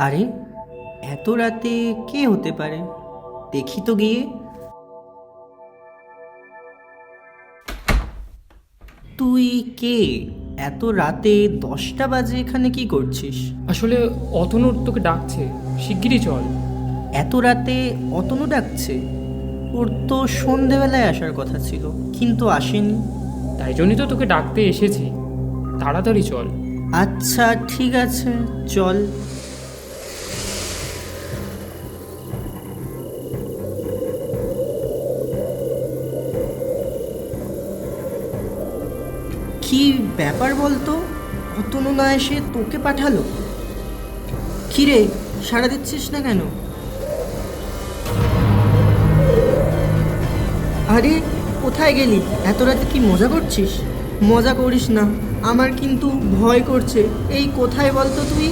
আরে, এত রাতে কে হতে পারে? দেখি তো গিয়ে। তুই কে? এত রাতে 10টা বাজে এখানে কি করছিস? আসলে অতনুর তোকে ডাকছে, শিগগিরই চল। এত রাতে অতনু ডাকছে? ওর তো সন্ধেবেলায় আসার কথা ছিল, কিন্তু আসেনি। তাই জন্যই তো তোকে ডাকতে এসেছি, তাড়াতাড়ি চল। আচ্ছা ঠিক আছে, চল। কি ব্যাপার বলতো? অতনু না এসে তোকে পাঠালো? কিরে, সাড়া দিচ্ছিস না কেন? আরে, কোথায় গেলি? এত রাতে কি মজা করছিস? মজা করিস না, আমার কিন্তু ভয় করছে। এই কোথায় বলতো তুই?